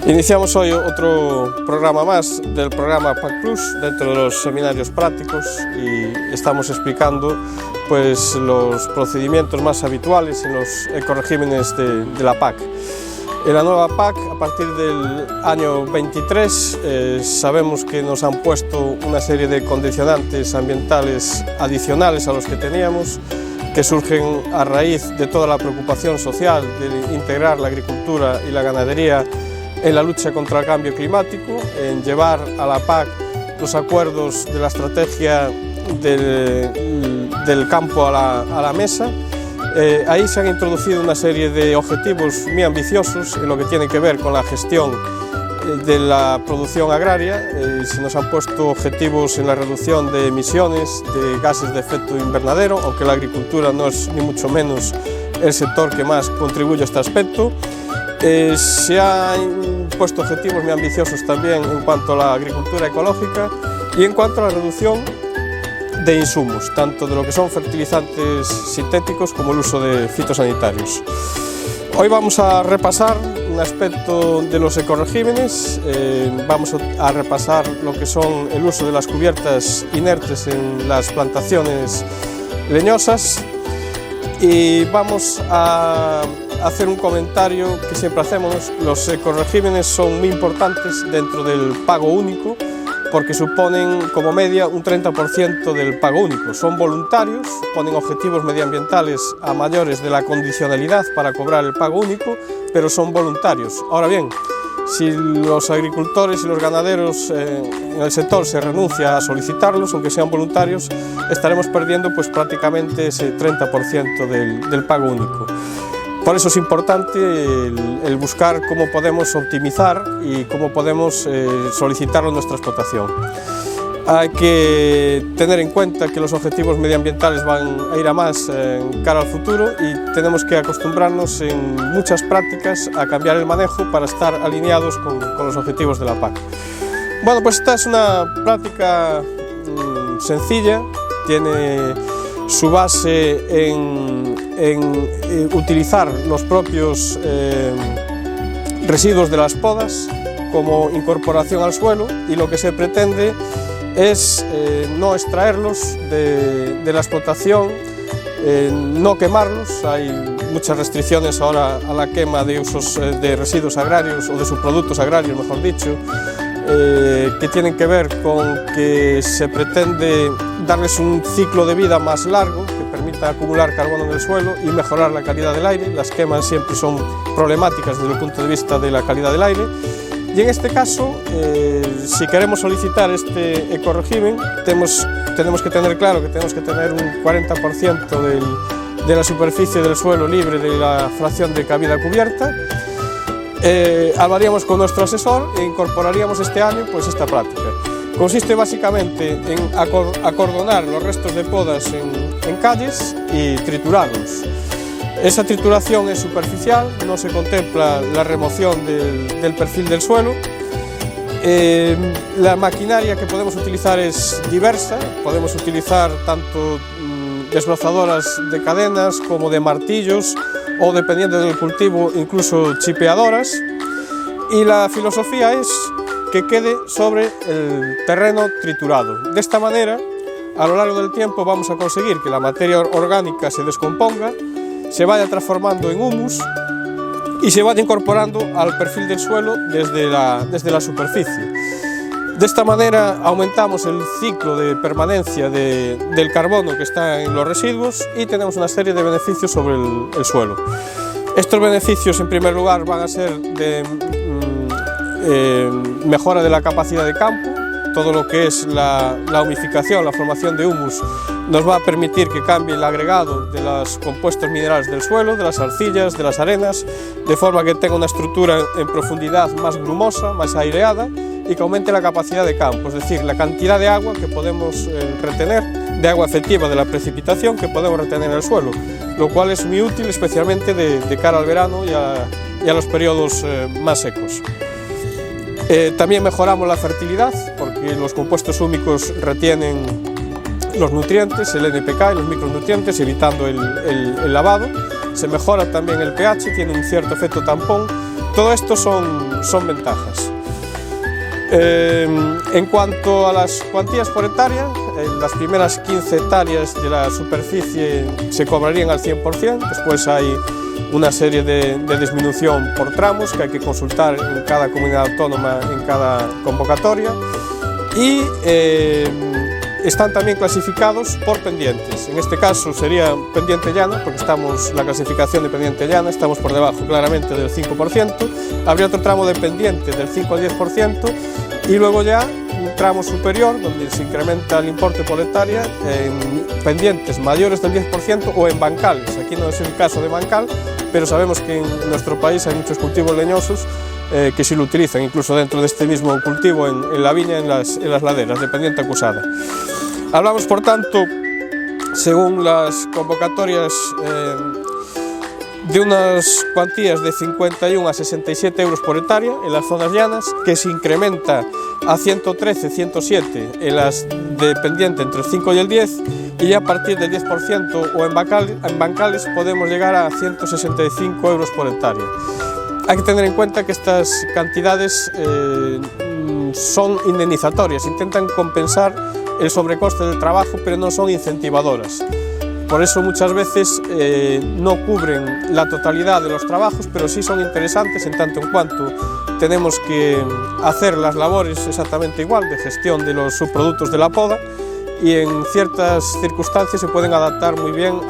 Iniciamos hoy otro programa más del programa PAC Plus dentro de los seminarios prácticos y estamos explicando pues, los procedimientos más habituales en los ecoregímenes de la PAC. En la nueva PAC, a partir del año 23, sabemos que nos han puesto una serie de condicionantes ambientales adicionales a los que teníamos, que surgen a raíz de toda la preocupación social de integrar la agricultura y la ganadería en la lucha contra el cambio climático, en llevar a la PAC los acuerdos de la estrategia del campo a la mesa. Ahí se han introducido una serie de objetivos muy ambiciosos en lo que tiene que ver con la gestión de la producción agraria. Se nos han puesto objetivos en la reducción de emisiones de gases de efecto invernadero, aunque la agricultura no es ni mucho menos el sector que más contribuye a este aspecto. Se han puesto objetivos muy ambiciosos también en cuanto a la agricultura ecológica y en cuanto a la reducción de insumos, tanto de lo que son fertilizantes sintéticos como el uso de fitosanitarios. Hoy vamos a repasar un aspecto de los ecoregímenes, vamos a repasar lo que son el uso de las cubiertas inertes en las plantaciones leñosas y vamos a hacer un comentario que siempre hacemos. Los ecoregímenes son muy importantes dentro del pago único porque suponen como media un 30% del pago único. Son voluntarios, ponen objetivos medioambientales a mayores de la condicionalidad para cobrar el pago único, pero son voluntarios. Ahora bien, si los agricultores y los ganaderos en el sector se renuncia a solicitarlos, aunque sean voluntarios, estaremos perdiendo pues, prácticamente ese 30% del pago único. Por eso es importante el buscar cómo podemos optimizar y cómo podemos solicitarlo en nuestra explotación. Hay que tener en cuenta que los objetivos medioambientales van a ir a más cara al futuro y tenemos que acostumbrarnos en muchas prácticas a cambiar el manejo para estar alineados con los objetivos de la PAC. Bueno, pues esta es una práctica sencilla, tiene su base en utilizar los propios residuos de las podas como incorporación al suelo y lo que se pretende es no extraerlos de la explotación, no quemarlos. Hay muchas restricciones ahora a la quema de usos de residuos agrarios o de subproductos agrarios, mejor dicho, que tienen que ver con que se pretende darles un ciclo de vida más largo que permita acumular carbono en el suelo y mejorar la calidad del aire. Las quemas siempre son problemáticas desde el punto de vista de la calidad del aire y en este caso, si queremos solicitar este ecorégimen, tenemos que tener claro que tenemos que tener un 40% de la superficie del suelo libre de la fracción de cabida cubierta. Hablaríamos con nuestro asesor e incorporaríamos este año pues, esta práctica. Consiste básicamente en acordonar los restos de podas en calles y triturarlos. Esa trituración es superficial, no se contempla la remoción del perfil del suelo. La maquinaria que podemos utilizar es diversa, podemos utilizar tanto desbrozadoras de cadenas como de martillos o, dependiendo del cultivo, incluso chipeadoras, y la filosofía es que quede sobre el terreno triturado. De esta manera, a lo largo del tiempo vamos a conseguir que la materia orgánica se descomponga, se vaya transformando en humus y se vaya incorporando al perfil del suelo desde la superficie. De esta manera aumentamos el ciclo de permanencia del carbono que está en los residuos y tenemos una serie de beneficios sobre el suelo. Estos beneficios, en primer lugar, van a ser de mejora de la capacidad de campo. Todo lo que es la humificación, la formación de humus, nos va a permitir que cambie el agregado de los compuestos minerales del suelo, de las arcillas, de las arenas, de forma que tenga una estructura en profundidad más grumosa, más aireada y que aumente la capacidad de campo, es decir, la cantidad de agua que podemos retener, de agua efectiva de la precipitación que podemos retener en el suelo, lo cual es muy útil especialmente de cara al verano y a los periodos más secos. También mejoramos la fertilidad porque los compuestos húmicos retienen los nutrientes, el NPK y los micronutrientes, evitando el lavado. Se mejora también el pH, tiene un cierto efecto tampón Todo esto son ventajas. En cuanto a las cuantías por hectárea, las primeras 15 hectáreas de la superficie se cobrarían al 100%, después hay una serie de disminución por tramos que hay que consultar en cada comunidad autónoma, en cada convocatoria, y están también clasificados por pendientes. En este caso sería pendiente llana, porque la clasificación de pendiente llana, estamos por debajo claramente del 5%, habría otro tramo de pendiente del 5 al 10%, y luego ya un tramo superior donde se incrementa el importe por hectárea en pendientes mayores del 10% o en bancales. Aquí no es el caso de bancal, pero sabemos que en nuestro país hay muchos cultivos leñosos que sí lo utilizan, incluso dentro de este mismo cultivo en la viña, en las laderas, de pendiente acusada. Hablamos, por tanto, según las convocatorias, de unas cuantías de 51 a 67 euros por hectárea en las zonas llanas, que se incrementa a 113, 107 en las de pendiente entre el 5 y el 10, y ya a partir del 10% o en bancales podemos llegar a 165 euros por hectárea. Hay que tener en cuenta que estas cantidades son indemnizatorias, intentan compensar el sobrecoste del trabajo, pero no son incentivadoras. Por eso muchas veces no cubren la totalidad de los trabajos, pero sí son interesantes en tanto en cuanto tenemos que hacer las labores exactamente igual de gestión de los subproductos de la poda, y en ciertas circunstancias se pueden adaptar muy bien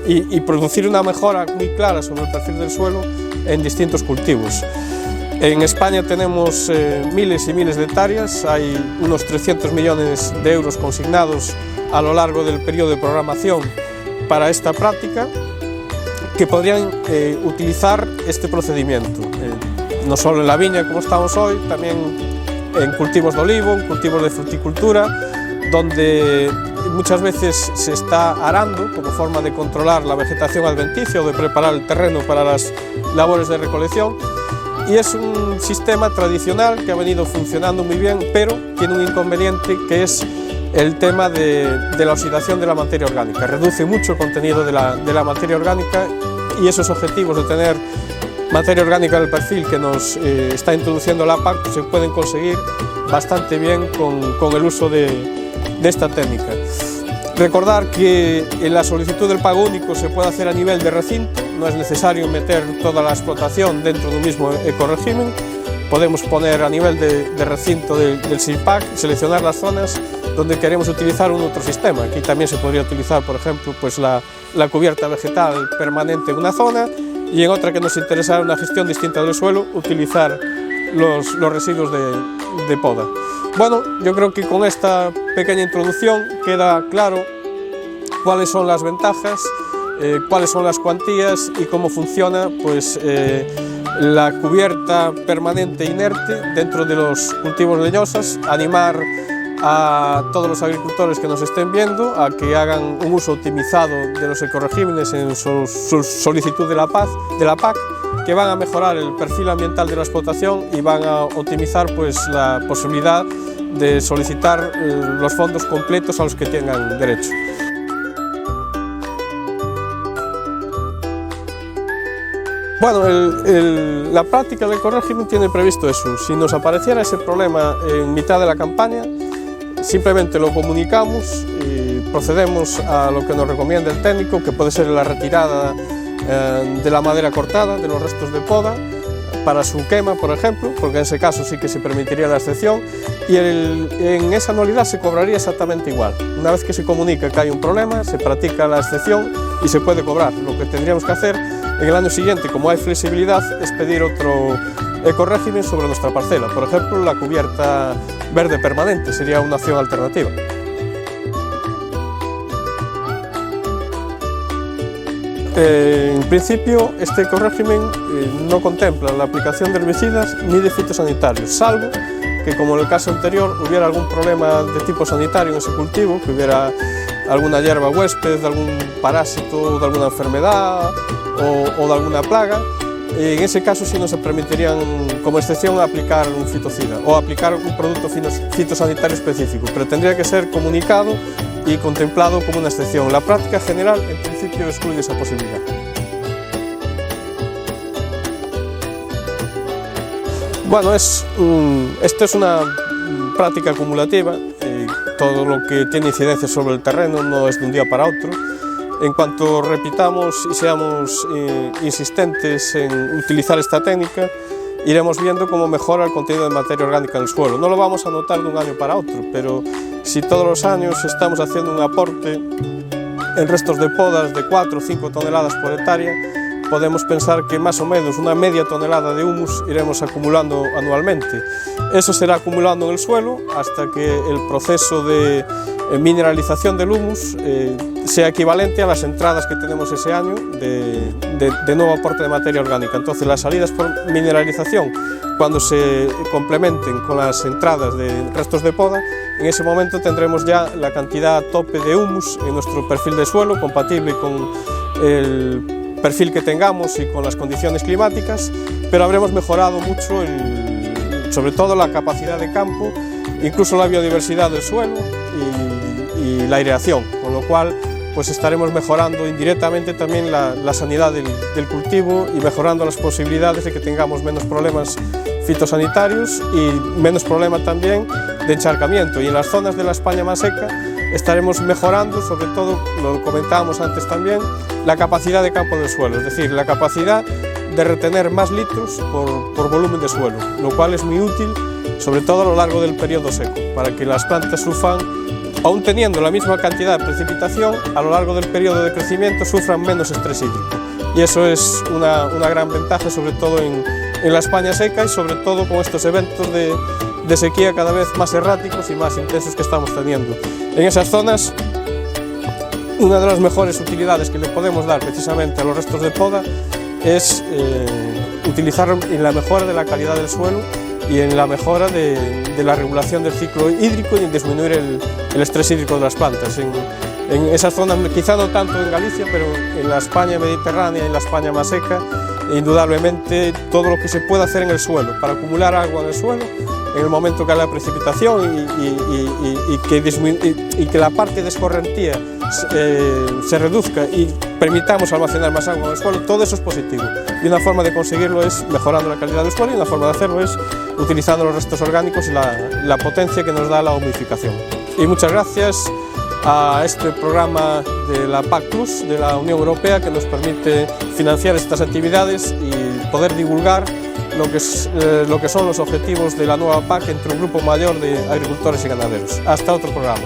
y producir una mejora muy clara sobre el perfil del suelo en distintos cultivos. En España tenemos miles y miles de hectáreas, hay unos 300 millones de euros consignados a lo largo del periodo de programación para esta práctica, que podrían utilizar este procedimiento, no solo en la viña como estamos hoy, también en cultivos de olivo, en cultivos de fruticultura, donde muchas veces se está arando como forma de controlar la vegetación adventicia o de preparar el terreno para las labores de recolección. Y es un sistema tradicional que ha venido funcionando muy bien, pero tiene un inconveniente, que es el tema de la oxidación de la materia orgánica. Reduce mucho el contenido de la materia orgánica, y esos objetivos de tener materia orgánica en el perfil que nos está introduciendo la PAC se pueden conseguir bastante bien con el uso de esta técnica. Recordar que en la solicitud del pago único se puede hacer a nivel de recinto, no es necesario meter toda la explotación dentro de un mismo ecorégimen. Podemos poner a nivel de recinto del SIPAC, seleccionar las zonas donde queremos utilizar un otro sistema. Aquí también se podría utilizar, por ejemplo, pues la cubierta vegetal permanente en una zona, y en otra que nos interesara una gestión distinta del suelo, utilizar los residuos de poda. Bueno, yo creo que con esta pequeña introducción queda claro cuáles son las ventajas, cuáles son las cuantías y cómo funciona pues, la cubierta permanente inerte dentro de los cultivos leñosos. Animar a todos los agricultores que nos estén viendo a que hagan un uso optimizado de los ecoregímenes en su solicitud de la PAC, que van a mejorar el perfil ambiental de la explotación y van a optimizar pues, la posibilidad de solicitar los fondos completos a los que tengan derecho. Bueno, la práctica del ecorégimen tiene previsto eso. Si nos apareciera ese problema en mitad de la campaña, simplemente lo comunicamos y procedemos a lo que nos recomienda el técnico, que puede ser la retirada de la madera cortada, de los restos de poda, para su quema, por ejemplo, porque en ese caso sí que se permitiría la excepción, y en esa anualidad se cobraría exactamente igual. Una vez que se comunica que hay un problema, se practica la excepción y se puede cobrar. Lo que tendríamos que hacer en el año siguiente, como hay flexibilidad, es pedir otro ecorégimen sobre nuestra parcela. Por ejemplo, la cubierta verde permanente sería una opción alternativa. En principio, este ecorégimen no contempla la aplicación de herbicidas ni de fitosanitarios, salvo que, como en el caso anterior, hubiera algún problema de tipo sanitario en ese cultivo, que hubiera alguna hierba huésped, algún parásito de alguna enfermedad o de alguna plaga. En ese caso sí no se permitirían, como excepción, aplicar un fitocida o aplicar un producto fitosanitario específico, pero tendría que ser comunicado y contemplado como una excepción. La práctica general, en principio, excluye esa posibilidad. Bueno, esto es una práctica acumulativa, todo lo que tiene incidencia sobre el terreno no es de un día para otro. En cuanto repitamos y seamos insistentes en utilizar esta técnica, iremos viendo cómo mejora el contenido de materia orgánica en el suelo. No lo vamos a notar de un año para otro, pero si todos los años estamos haciendo un aporte en restos de podas de 4 o 5 toneladas por hectárea, podemos pensar que más o menos una media tonelada de humus iremos acumulando anualmente. Eso será acumulando en el suelo hasta que el proceso de mineralización del humus sea equivalente a las entradas que tenemos ese año de nuevo aporte de materia orgánica. Entonces las salidas por mineralización, cuando se complementen con las entradas de restos de poda, en ese momento tendremos ya la cantidad tope de humus en nuestro perfil de suelo, compatible con el perfil que tengamos y con las condiciones climáticas, pero habremos mejorado mucho sobre todo la capacidad de campo, incluso la biodiversidad del suelo y la aireación, con lo cual pues estaremos mejorando indirectamente también la sanidad del cultivo y mejorando las posibilidades de que tengamos menos problemas fitosanitarios y menos problema también de encharcamiento. Y en las zonas de la España más seca estaremos mejorando, sobre todo, lo comentábamos antes también, la capacidad de campo del suelo, es decir, la capacidad de retener más litros por volumen de suelo, lo cual es muy útil, sobre todo a lo largo del periodo seco, para que las plantas sufran, aún teniendo la misma cantidad de precipitación, a lo largo del periodo de crecimiento sufran menos estrés hídrico. Y eso es una gran ventaja, sobre todo en la España seca y sobre todo con estos eventos de sequía cada vez más erráticos y más intensos que estamos teniendo. En esas zonas, una de las mejores utilidades que le podemos dar precisamente a los restos de poda es utilizarlo en la mejora de la calidad del suelo y en la mejora de la regulación del ciclo hídrico y en disminuir el estrés hídrico de las plantas. En esas zonas, quizá no tanto en Galicia, pero en la España mediterránea y en la España más seca, indudablemente todo lo que se puede hacer en el suelo para acumular agua en el suelo en el momento que haya la precipitación y que la parte de escorrentía se reduzca y permitamos almacenar más agua en el suelo, todo eso es positivo. Y una forma de conseguirlo es mejorando la calidad del suelo y una forma de hacerlo es utilizando los restos orgánicos y la potencia que nos da la humidificación. Y muchas gracias a este programa de la PAC Plus de la Unión Europea que nos permite financiar estas actividades y poder divulgar lo que son los objetivos de la nueva PAC entre un grupo mayor de agricultores y ganaderos. Hasta otro programa.